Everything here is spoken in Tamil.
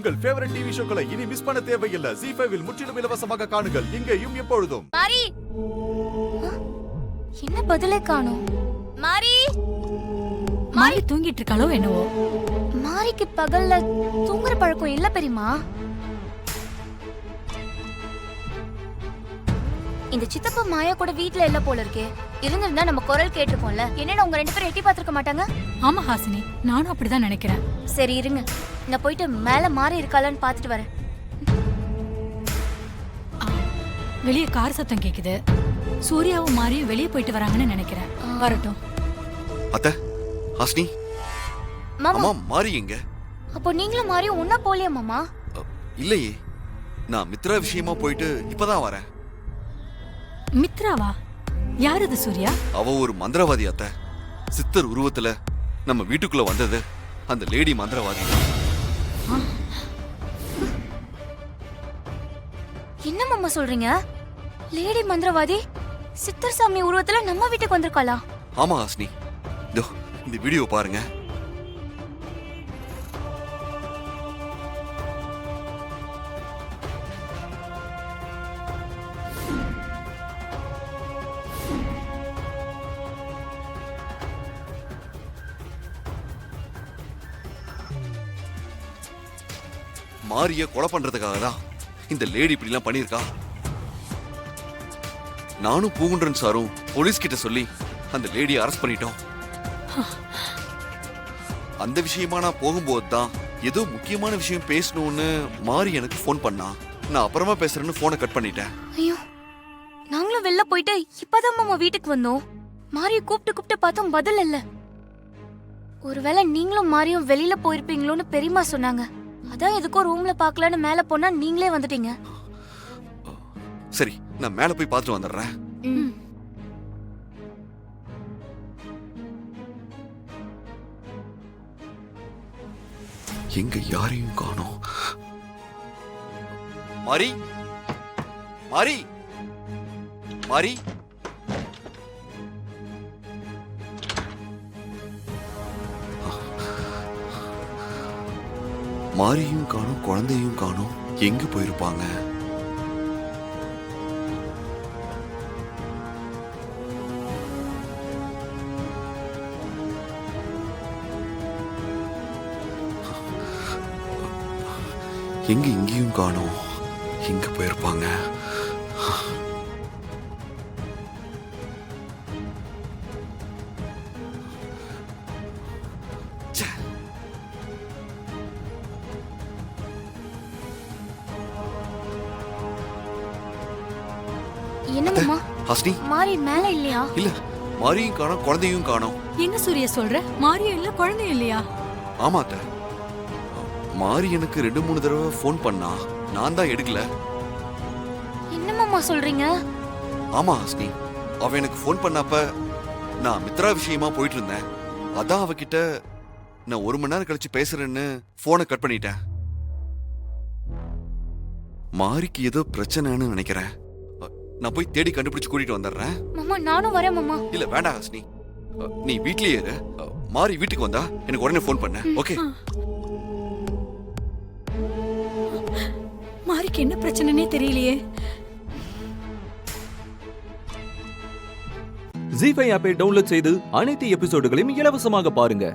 உங்கள் ஃபேவரட் டிவி ஷோக்களை இனி மிஸ் பண்ண தேவையில்லை. ZEE5 இல் முற்றிலும் இலவசமாக காணுங்கள். இங்கேயும் எப்பொழுதும். மாரி, என்ன பதிலே காணோம்? மாரி, மாரி தூங்கிட்டு இருக்காளோ என்னவோ? மாரிக்கு பகல்ல தூங்குற பழக்கம் இல்ல பெரியமா. இந்த சித்தப்பா மாயா கூட வீட்ல இல்ல போல இருக்கே. இருந்திருந்தா நம்ம குரல் கேட்டிருக்கோம்ல. என்னடா உங்க ரெண்டு பேரும் எட்டி பாத்துக்க மாட்டாங்க? ஆமா ஹாசினி, நானும் அப்படிதான் நினைக்கிறேன். சரி இருங்க, நான் போயிட்டு மேல மாறி இருக்காளான்னு பாத்துட்டு வரேன். வெளியே கார் சத்தம் கேக்குது. சூர்யாவும் மாரியும் வெளியே போயிட்டு வராங்கன்னு நினைக்கிறேன். வரட்டும். அத்தை, ஹாசினி, மாமா, அம்மா மாறி எங்க? அப்போ நீங்களும் மாறியும் ஒன்னா போலியா மாமா? இல்லையே, நான் மித்ரா விஷயமா போயிட்டு இப்பதான் வரேன். மித்ராவா? யார் அது சூர்யா? அவ ஒரு மந்திரவாதி அத்தை. சித்தர் உருவத்துல நம்ம வீட்டுக்குள்ள வந்தது அந்த லேடி மந்திரவாதி. என்ன மாமா சொல்றீங்க? லேடி மந்திரவாதி சித்தர் சாமி உருவத்துல நம்ம வீட்டுக்கு வந்திருக்காளா? ஆமா ஹாசினி, இதோ இந்த வீடியோ பாருங்க. மாரிய கொலை பண்றதுக்காக தான் இந்த லேடி இப்படி எல்லாம் பண்ணிருக்கா. நானும் பூங்குன்றன் சாரும் போலீஸ் கிட்ட சொல்லி அந்த லேடியை அரெஸ்ட் பண்ணிட்டோம். அந்த விஷயமா நான் போகும்போது தான் ஏதோ முக்கியமான விஷயம் பேசணும்னு மாரி எனக்கு போன் பண்ணா. நான் அப்புறமா பேசுறேன்னு போனை கட் பண்ணிட்டேன். ஐயோ, நாங்களும் வெளில போயிட்டு இப்பதான் மாமா வீட்டுக்கு வந்தோம். மாரிய கூப்பிட்டு பார்த்தோம், பதில் இல்ல. ஒருவேளை நீங்களும் மாரியும் வெளியில போயிருப்பீங்களோன்னு பெரியமா சொன்னாங்க. அதான் எதுக்கோ ரூம்ல பாக்கலான்னு மேல போனா நீங்களே வந்துட்டீங்க. சரி, நான் மேல போய் பார்த்துட்டு வந்துடுறேன். எங்க யாரையும் காணோம். மாரி, மாரி, மாரி, மாரியும் காணோம், குழந்தையும் காணோம். எங்க போயிருப்பாங்க? எங்க இங்கேயும் காணோம். எங்க போயிருப்பாங்க? என்ன மாமா? ஹாசினி, மாரி மேல இல்லையா? இல்ல, மாரியும் காணோம், குழந்தையும் காணோம். என்ன சூர்யா சொல்ற? மாரியும் இல்ல, குழந்தையும் இல்லையா? ஆமா அத்தை, மாரி எனக்கு 2-3 தடவை போன் பண்ணா. நான் தான் எடுக்கல. என்ன மாமா சொல்றீங்க? ஆமா ஹாசினி, அவ எனக்கு போன் பண்ணப்ப நான் மித்ரா விஷயமா போயிட்டு இருந்தேன். அதான் அவகிட்ட நான் 1 மணி நேரம் கழிச்சு பேசுறேன்னு போனை கட் பண்ணிட்டேன். மாரிக்கு ஏதோ பிரச்சனைன்னு நினைக்கிறேன். நான் போய் தேடி கண்டுபிடிச்சு கூட்டிட்டு வந்துடுறேன். மாமா நானும் வரேன் மாமா. இல்ல வேண்டாம் ஹாசினி, நீ வீட்லயே இரு. மாரி வீட்டுக்கு வந்தா எனக்கு உடனே போன் பண்ண. ஓகே? மாரிக்கு என்ன பிரச்சனைனே தெரியலையே. ZEE5 ஆப்பை டவுன்லோட் செய்து அனைத்து எபிசோடுகளையும் இலவசமாக பாருங்க.